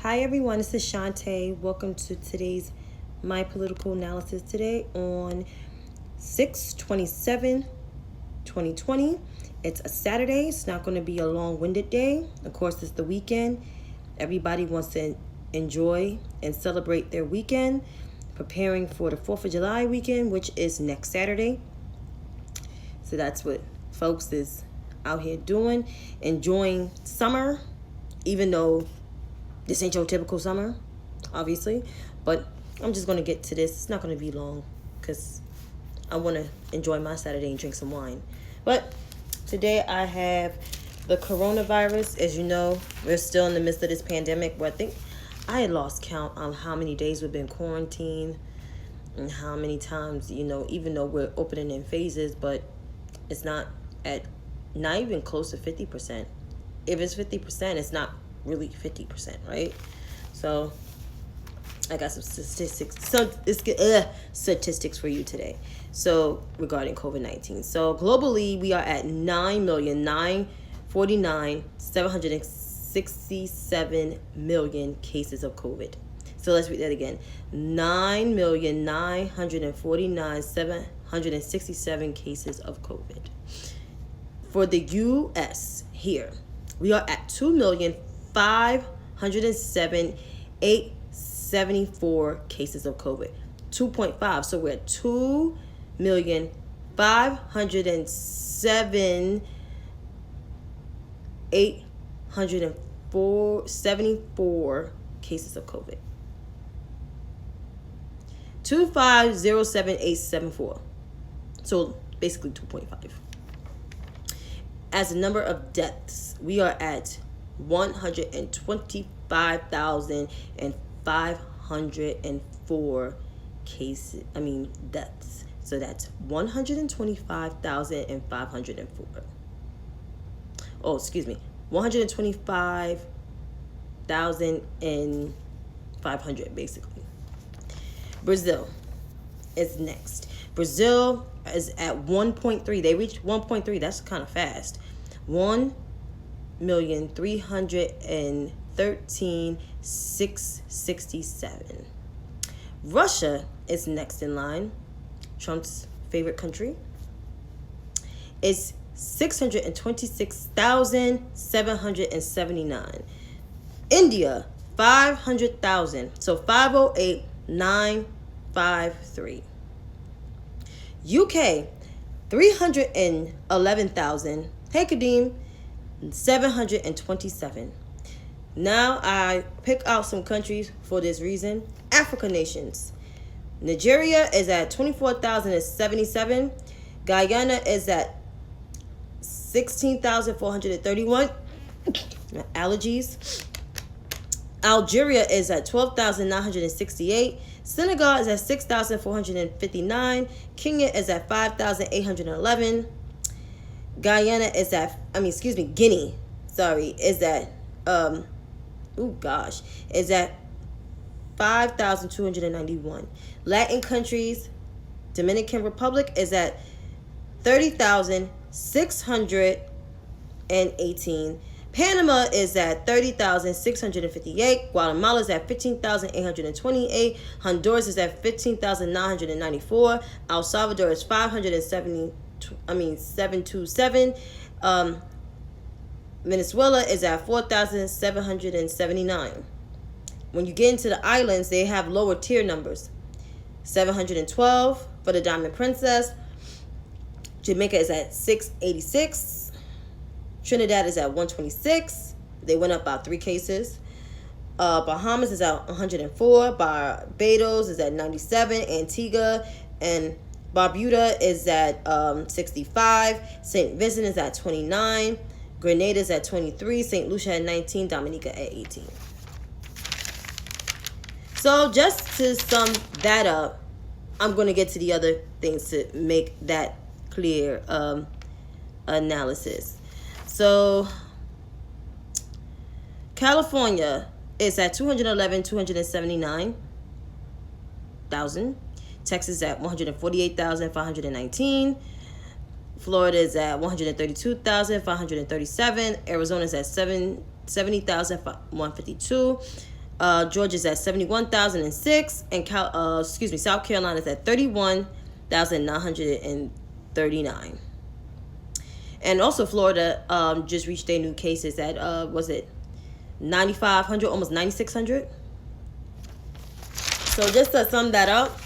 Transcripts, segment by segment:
Hi everyone, this is Shantae. Welcome to today's My Political Analysis today on 6/27/2020. It's a Saturday. It's not going to be a long-winded day. Of course, it's the weekend. Everybody wants to enjoy and celebrate their weekend, preparing for the 4th of July weekend, which is next Saturday. So that's what folks is out here doing, enjoying summer, even though this ain't your typical summer, obviously, but I'm just going to get to this. It's not going to be long because I want to enjoy my Saturday and drink some wine. But today I have the coronavirus. As you know, we're still in the midst of this pandemic where I think I had lost count on how many days we've been quarantined and how many times, even though we're opening in phases, but it's not even close to 50%. If it's 50%, it's not really 50%, right? So I got some statistics. Statistics for you today. So regarding COVID-19. So globally, we are at 9,949,767 million cases of COVID. So let's read that again. 9,949,767 cases of COVID. For the U.S. here, we are at 2,507,874 cases of COVID. 2.5. So we're at 2,507,874 cases of COVID. 2,507,874. So basically 2.5. As the number of deaths, we are at 125,504 deaths. So that's 125,504. Oh, excuse me. 125,500 basically. Brazil is next. Brazil is at 1.3. They reached 1.3. That's kind of fast. 1,313,667. Russia is next in line. Trump's favorite country. It's 626,779. India, 500,000. So 508,953. UK, 311,000. Hey, Kadeem, 727. Now I pick out some countries for this reason. Africa nations. Nigeria is at 24,077. Guyana is at 16,431. Allergies. Algeria is at 12,968. Senegal is at 6,459. Kenya is at 5,811. Guinea is at 5,291. Latin countries, Dominican Republic is at 30,618. Panama is at 30,658. Guatemala is at 15,828. Honduras is at 15,994. El Salvador is 727. Venezuela is at 4,779. When you get into the islands, they have lower tier numbers. 712 for the Diamond Princess. Jamaica is at 686. Trinidad is at 126. They went up about 3 cases. Bahamas is at 104. Barbados is at 97. Antigua and Barbuda is at 65. St. Vincent is at 29. Grenada is at 23. St. Lucia at 19. Dominica at 18. So just to sum that up, I'm going to get to the other things to make that clear analysis. So California is at 279,000. Texas at 148,519. Florida is at 132,537. Arizona is at 70,152. Georgia's at 71,006, and South Carolina's at 31,939. And also Florida just reached their new cases at 9,500, almost 9,600. So just to sum that up,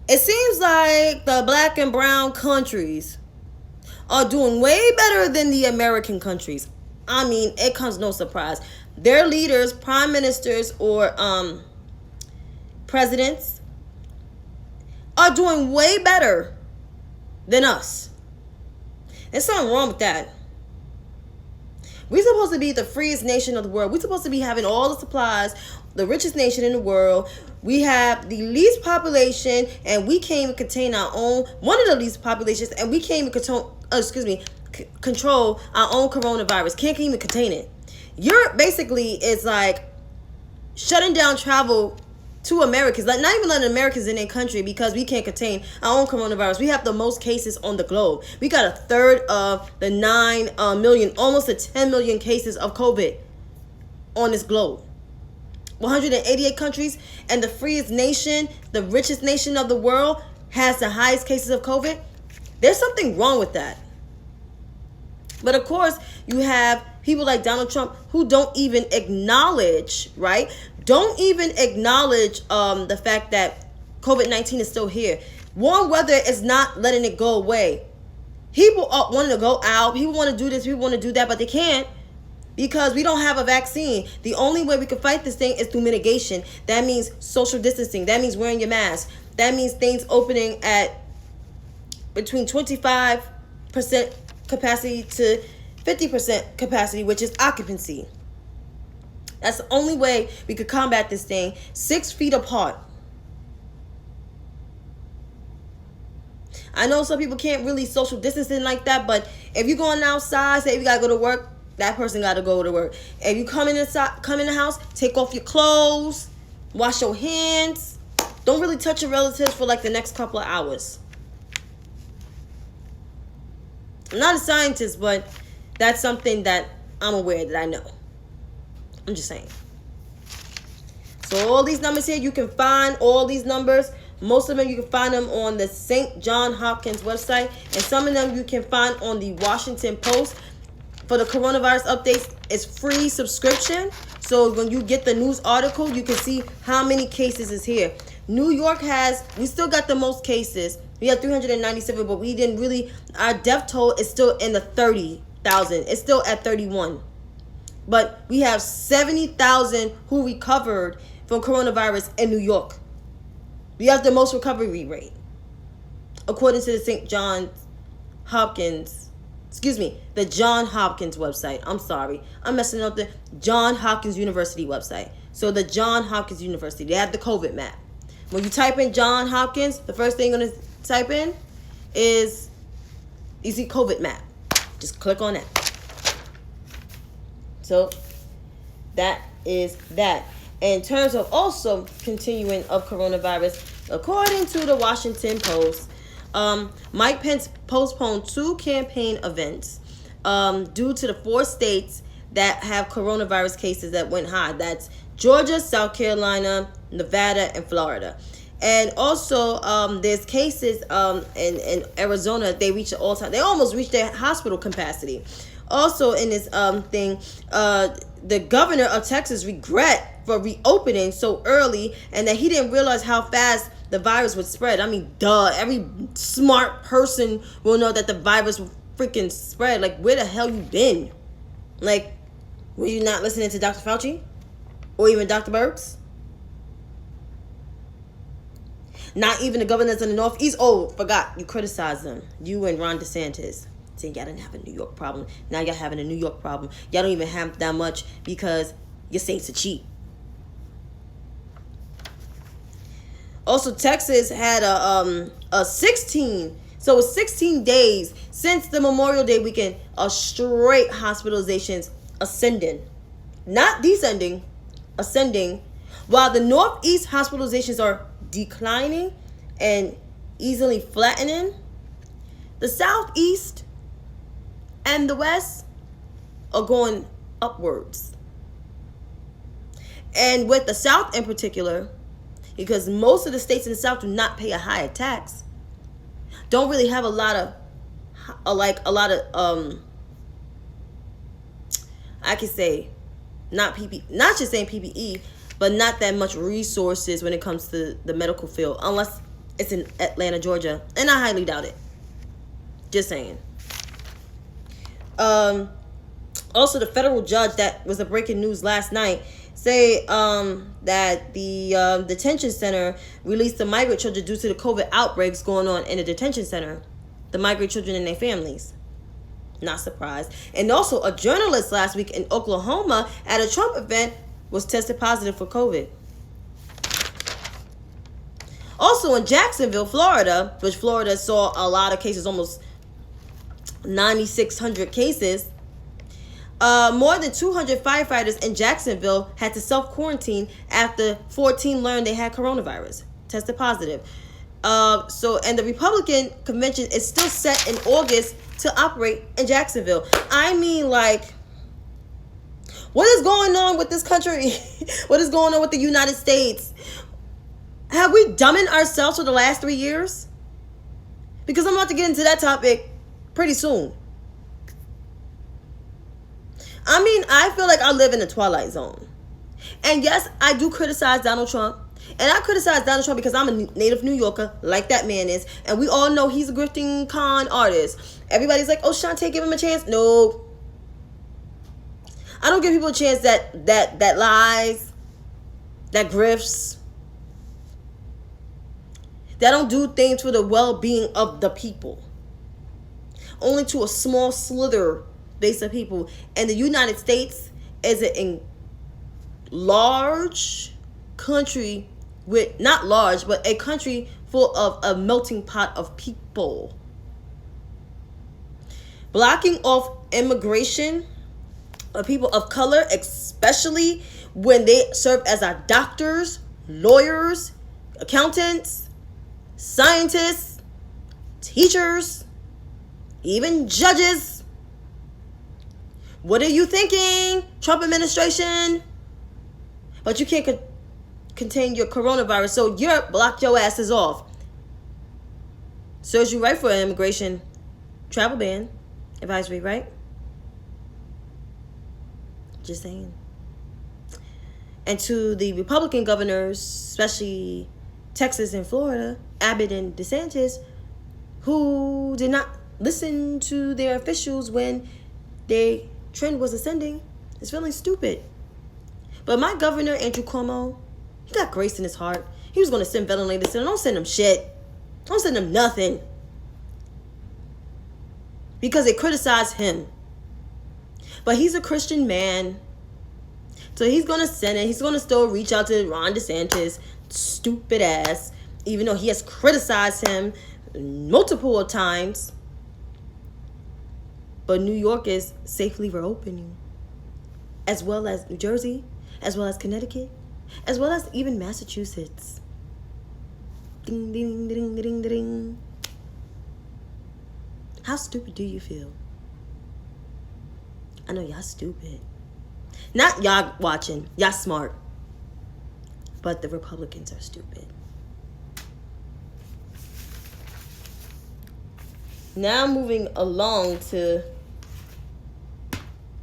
it seems like the black and brown countries are doing way better than the American countries. I mean, it comes no surprise. Their leaders, prime ministers, or presidents are doing way better than us. There's something wrong with that. We're supposed to be the freest nation of the world. We're supposed to be having all the supplies, the richest nation in the world. We have the least population, and we can't even contain our own, one of the least populations, and we can't even control our own coronavirus. Can't even contain it. Europe basically is like shutting down travel to Americans, like not even letting Americans in their country because we can't contain our own coronavirus. We have the most cases on the globe. We got a third of the 9 million, almost a 10 million cases of COVID on this globe. 188 countries, and the freest nation, the richest nation of the world, has the highest cases of COVID. There's something wrong with that. But of course, you have people like Donald Trump who don't even acknowledge, right? Don't even acknowledge the fact that COVID-19 is still here. Warm weather is not letting it go away. People want to go out. People want to do this. People want to do that, but they can't because we don't have a vaccine. The only way we can fight this thing is through mitigation. That means social distancing. That means wearing your mask. That means things opening at between 25% capacity to 50% capacity, which is occupancy. That's the only way we could combat this thing. 6 feet apart. I know some people can't really social distancing like that, but if you're going outside, say you gotta go to work, that person gotta go to work. If you come in the house, take off your clothes, wash your hands. Don't really touch your relatives for like the next couple of hours. I'm not a scientist, but that's something that I'm aware that I know. I'm just saying. So all these numbers here, you can find all these numbers. Most of them you can find them on the St. Johns Hopkins website, and some of them you can find on the Washington Post. For the coronavirus updates, it's free subscription. So when you get the news article, you can see how many cases is here. New York we still got the most cases. We have 397, but we didn't really, our death toll is still in the 30,000. It's still at 31. But we have 70,000 who recovered from coronavirus in New York. We have the most recovery rate, according to the St. Johns Hopkins, the Johns Hopkins website. I'm sorry. I'm messing up the Johns Hopkins University website. So the Johns Hopkins University, they have the COVID map. When you type in Johns Hopkins, the first thing you're going to type in is, you see COVID map. Just click on that. So that is that. In terms of also continuing of coronavirus, according to the Washington Post, Mike Pence postponed 2 campaign events due to the 4 states that have coronavirus cases that went high. That's Georgia, South Carolina, Nevada, and Florida. And also, there's cases in Arizona. They reached an all-time. They almost reached their hospital capacity. Also, in this thing, the governor of Texas regret for reopening so early, and that he didn't realize how fast the virus would spread. I mean, duh. Every smart person will know that the virus will freaking spread. Like, where the hell you been? Like, were you not listening to Dr. Fauci? Or even Dr. Birx? Not even the governors in the Northeast. Oh, forgot. You criticized them. You and Ron DeSantis. Saying y'all didn't have a New York problem. Now y'all having a New York problem. Y'all don't even have that much because your states are cheap. Also, Texas had a 16. So it's 16 days since the Memorial Day weekend of straight hospitalizations ascending. Not descending, ascending. While the Northeast hospitalizations are declining and easily flattening, the Southeast and the West are going upwards. And with the South in particular, because most of the states in the South do not pay a higher tax, don't really have a lot of I could say not just saying PPE, but not that much resources when it comes to the medical field, unless it's in Atlanta, Georgia, and I highly doubt it. Just saying. Also, the federal judge that was the breaking news last night say that the detention center released the migrant children due to the COVID outbreaks going on in the detention center. The migrant children and their families. Not surprised. And also, a journalist last week in Oklahoma at a Trump event was tested positive for COVID. Also in Jacksonville, Florida, which Florida saw a lot of cases, almost 9,600 cases, more than 200 firefighters in Jacksonville had to self-quarantine after 14 learned they had coronavirus, tested positive. And the Republican convention is still set in August to operate in Jacksonville. I mean, like, what is going on with this country? What is going on with the United States? Have we dumbing ourselves for the last 3 years? Because I'm about to get into that topic pretty soon. I mean, I feel like I live in a twilight zone. And yes, I do criticize Donald Trump. And I criticize Donald Trump because I'm a native New Yorker, like that man is. And we all know he's a grifting con artist. Everybody's like, oh, Shantae, give him a chance. No. I don't give people a chance that lies, that grifts, that don't do things for the well-being of the people. Only to a small slither base of people. And the United States is a large country with, not large, but a country full of a melting pot of people. Blocking off immigration of people of color, especially when they serve as our doctors, lawyers, accountants, scientists, teachers, even judges. What are you thinking, Trump administration? But you can't contain your coronavirus, so Europe blocked your asses off. Serves you right for an immigration travel ban advisory, right? Just saying. And to the Republican governors, especially Texas and Florida, Abbott and DeSantis, who did not listen to their officials when their trend was ascending, is feeling stupid. But my governor, Andrew Cuomo, he got grace in his heart. He was going to send ventilators to them. Don't send them shit. Don't send them nothing. Because they criticize him. But he's a Christian man. So he's going to send it. He's going to still reach out to Ron DeSantis, stupid ass, even though he has criticized him multiple times. But New York is safely reopening, as well as New Jersey, as well as Connecticut, as well as even Massachusetts. Ding, ding, ding, ding, ding, ding. How stupid do you feel? I know y'all stupid. Not y'all watching. Y'all smart. But the Republicans are stupid. Now moving along to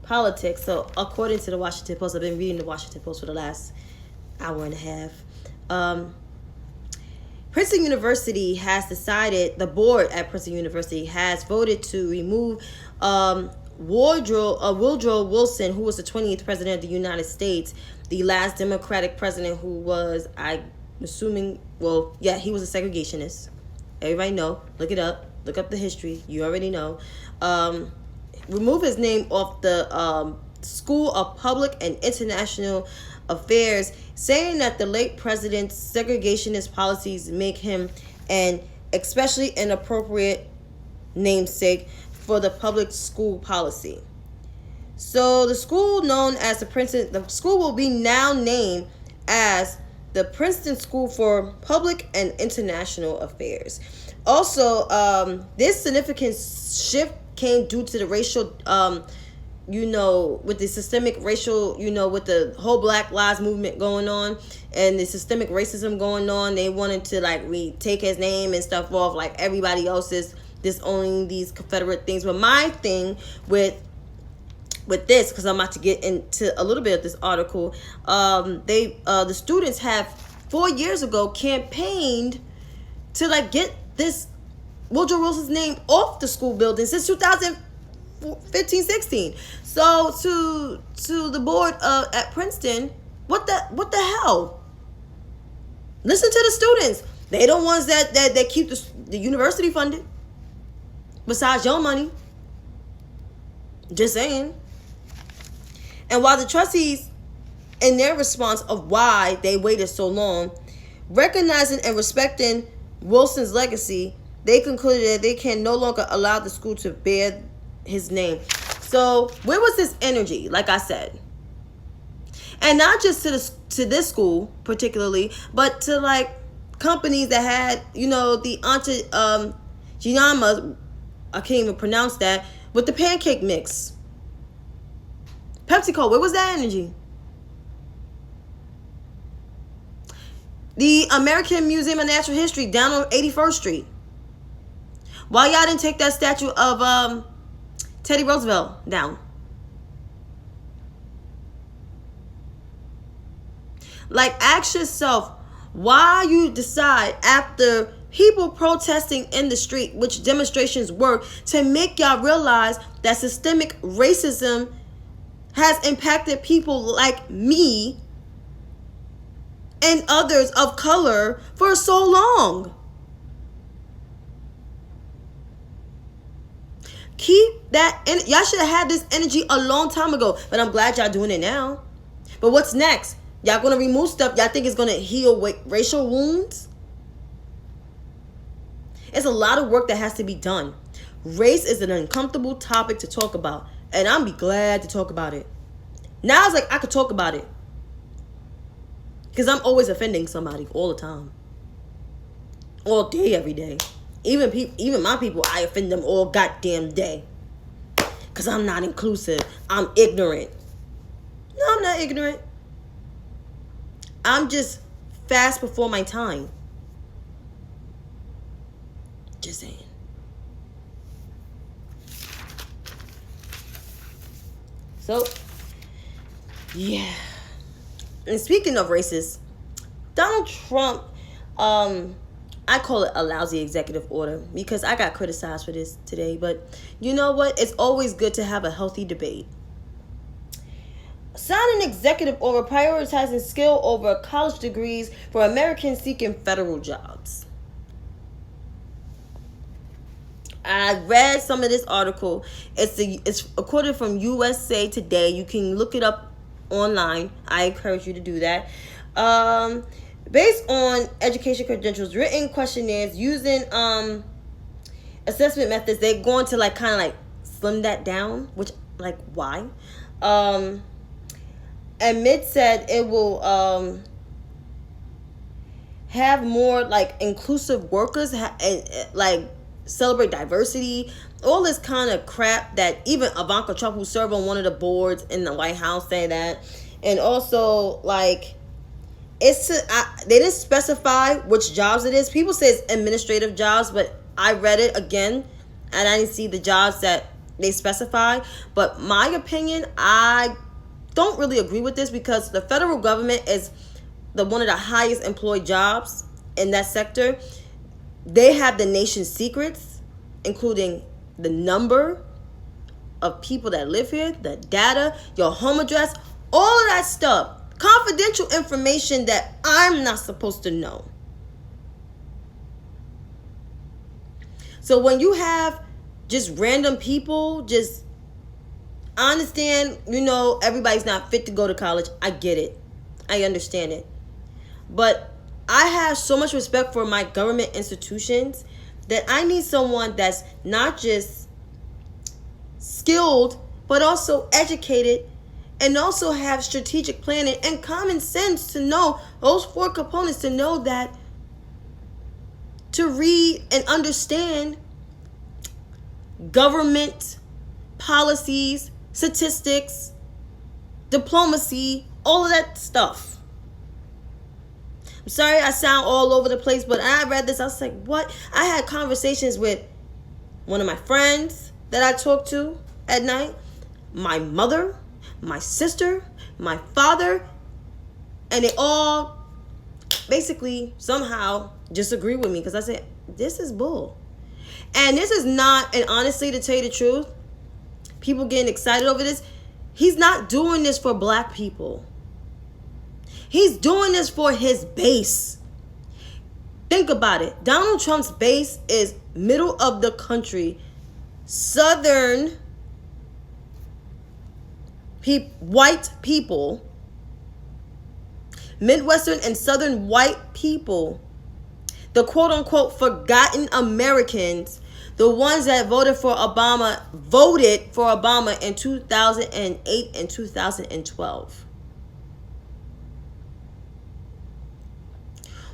politics. So according to the Washington Post, I've been reading the Washington Post for the last hour and a half. Princeton University has decided, the board at Princeton University has voted to remove Woodrow Wilson, who was the 20th president of the United States, the last Democratic president who was, I'm assuming, well, yeah, he was a segregationist. Everybody know. Look it up. Look up the history. You already know. Remove his name off the School of Public and International Affairs, saying that the late president's segregationist policies make him an especially inappropriate namesake for the public school policy. So the school known as the school will be now named as the Princeton School for Public and International Affairs. Also, this significant shift came due to the racial with the systemic racial, with the whole Black Lives Movement going on and the systemic racism going on, they wanted to like take his name and stuff off like everybody else is disowning these Confederate things. But my thing with this, because I'm about to get into a little bit of this article, the students have 4 years ago campaigned to like get this Woodrow Wilson's name off the school building since 2015-16. So to the board at Princeton, what the hell? Listen to the students. They the ones that keep the university funded. Besides your money. Just saying. And while the trustees, in their response of why they waited so long, recognizing and respecting Wilson's legacy, they concluded that they can no longer allow the school to bear his name. So where was this energy, like I said? And not just to this school particularly, but to like companies that had, the Gianma, I can't even pronounce that, with the pancake mix. PepsiCo, where was that energy? The American Museum of Natural History down on 81st Street. Why y'all didn't take that statue of Teddy Roosevelt down? Like, ask yourself why you decide after people protesting in the street, which demonstrations were, to make y'all realize that systemic racism has impacted people like me and others of color for so long. Keep that, and y'all should have had this energy a long time ago, but I'm glad y'all doing it now. But what's next? Y'all gonna remove stuff y'all think is gonna heal racial wounds? It's a lot of work that has to be done. Race is an uncomfortable topic to talk about, and I'm be glad to talk about it. Now it's like I could talk about it, because I'm always offending somebody all the time, all day, every day. Even my people, I offend them all goddamn day, because I'm not inclusive. I'm ignorant. No, I'm not ignorant. I'm just fast before my time. Just saying. So, yeah. And speaking of racists, Donald Trump, I call it a lousy executive order because I got criticized for this today. But you know what? It's always good to have a healthy debate. Sign an executive order prioritizing skill over college degrees for Americans seeking federal jobs. I read some of this article. It's quoted from USA Today. You can look it up online. I encourage you to do that. Based on education credentials, written questionnaires, using assessment methods, they're going to like kind of like slim that down. Which, like, why? And Mid said it will have more like inclusive workers, like celebrate diversity, all this kind of crap that even Ivanka Trump, who served on one of the boards in the White House, say that. And also, like, they didn't specify which jobs it is. People say it's administrative jobs, but I read it again and I didn't see the jobs that they specify. But my opinion, I don't really agree with this, because the federal government is one of the highest employed jobs in that sector. They have the nation's secrets, including the number of people that live here, the data, your home address, all of that stuff. Confidential information that I'm not supposed to know. So when you have just random people, just, I understand, everybody's not fit to go to college. I get it. I understand it. But I have so much respect for my government institutions that I need someone that's not just skilled, but also educated, and also have strategic planning and common sense to know those 4 components, to know that, to read and understand government policies, statistics, diplomacy, all of that stuff. I'm sorry I sound all over the place, but I read this. I was like, what? I had conversations with one of my friends that I talked to at night, my mother, my sister, my father, and they all basically somehow disagree with me because I said, this is bull. And this is not, and honestly, to tell you the truth, people getting excited over this, he's not doing this for black people. He's doing this for his base. Think about it. Donald Trump's base is middle of the country, southern white people, Midwestern and southern white people, the quote-unquote forgotten Americans, the ones that voted for Obama in 2008 and 2012,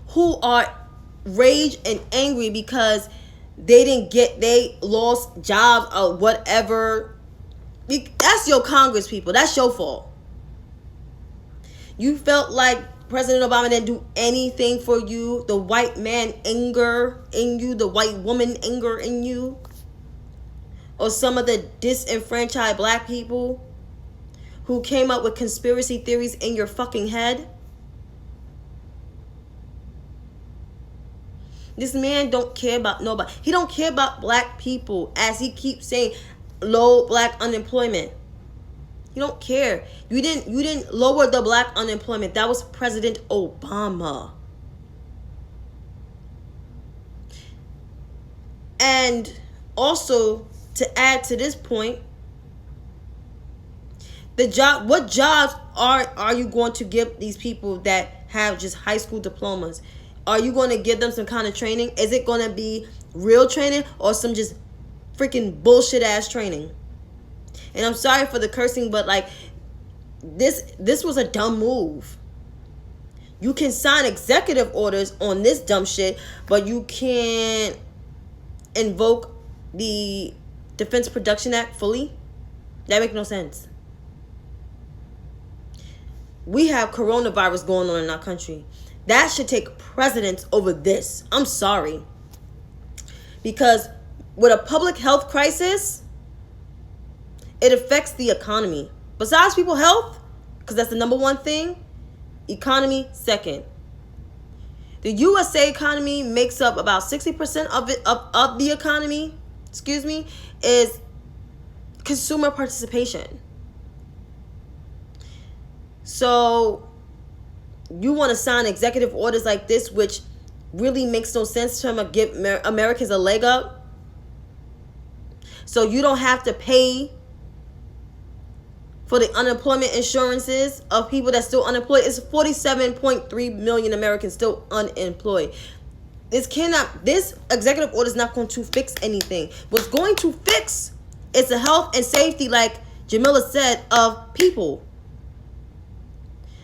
who are rage and angry because they lost jobs or whatever. That's your Congress people. That's your fault. You felt like President Obama didn't do anything for you. The white man anger in you, the white woman anger in you, or some of the disenfranchised black people who came up with conspiracy theories in your fucking head. This man don't care about nobody. He don't care about black people, as he keeps saying, low black unemployment. You don't care. You didn't lower the black unemployment. That was President Obama. And also, to add to this point, what jobs are you going to give these people that have just high school diplomas? Are you going to give them some kind of training? Is it going to be real training or some just freaking bullshit ass training? And I'm sorry for the cursing, but like this was a dumb move. You can sign executive orders on this dumb shit, but you can't invoke the Defense Production Act fully. That makes no sense. We have coronavirus going on in our country. That should take precedence over this. I'm sorry. Because with a public health crisis, it affects the economy. Besides people's health, because that's the number one thing, economy second. The USA economy makes up about 60% of the economy, is consumer participation. So you want to sign executive orders like this, which really makes no sense to give Americans a leg up. So you don't have to pay for the unemployment insurances of people that's still unemployed. It's 47.3 million Americans still unemployed. This executive order is not going to fix anything. What's going to fix is the health and safety, like Jamila said, of people.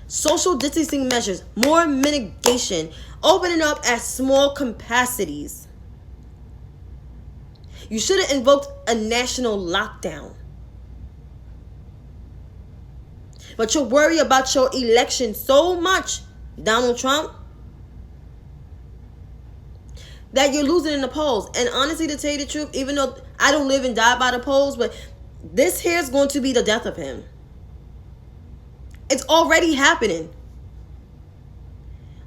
Social distancing measures, more mitigation, opening up at small capacities. You should have invoked a national lockdown. But you're worried about your election so much, Donald Trump, that you're losing in the polls. And honestly, to tell you the truth, even though I don't live and die by the polls, but this here is going to be the death of him. It's already happening.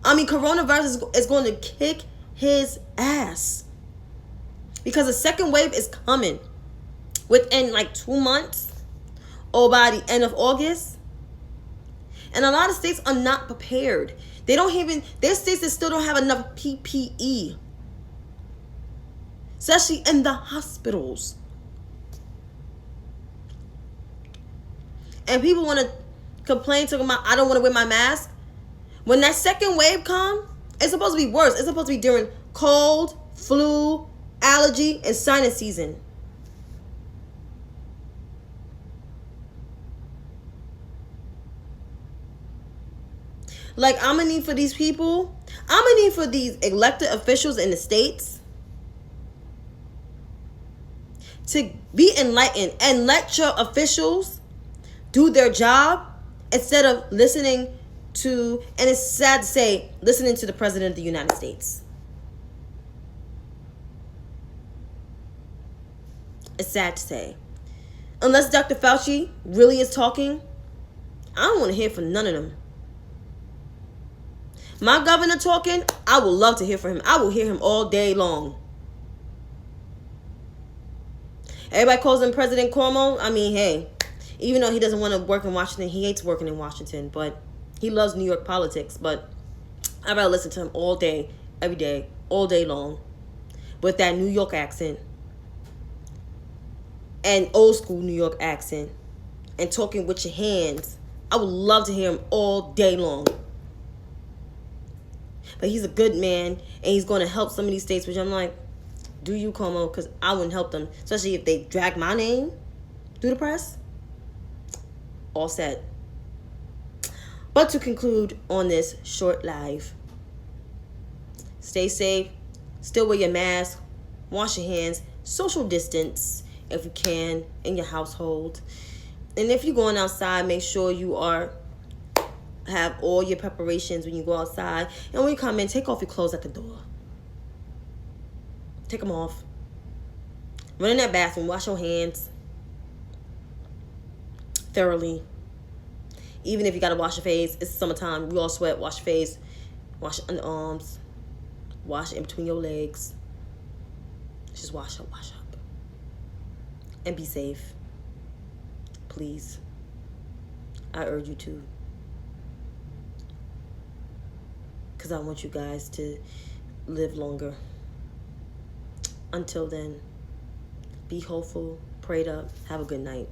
I mean, coronavirus is going to kick his ass. Because the second wave is coming within like 2 months or by the end of August. And a lot of states are not prepared. There's states that still don't have enough PPE. Especially in the hospitals. And people want to complain, talking about, I don't want to wear my mask. When that second wave comes, it's supposed to be worse. It's supposed to be during cold, flu, allergy, and sinus season. Like, I'm going to need for these people, I'm going to need for these elected officials in the states to be enlightened and let your officials do their job instead of listening to, and it's sad to say, listening to the President of the United States. It's sad to say. Unless Dr. Fauci really is talking, I don't want to hear from none of them. My governor talking, I would love to hear from him. I will hear him all day long. Everybody calls him President Cuomo. I mean, hey, even though he doesn't want to work in Washington, he hates working in Washington, but he loves New York politics. But I'd rather listen to him all day, every day, all day long, with that New York accent and old school New York accent and talking with your hands. I would love to hear him all day long. But he's a good man, and he's going to help some of these states, which I'm like, do you, Cuomo? Because I wouldn't help them, especially if they drag my name through the press. All set. But to conclude on this short live, stay safe, still wear your mask, wash your hands, social distance if you can in your household. And if you're going outside, make sure you have all your preparations when you go outside. And when you come in, take off your clothes at the door. Take them off. Run in that bathroom. Wash your hands thoroughly. Even if you got to wash your face. It's summertime. We all sweat. Wash your face. Wash your underarms. Wash in between your legs. Just wash up. Wash up. And be safe. Please. I urge you to. Because I want you guys to live longer. Until then, be hopeful, prayed up, have a good night.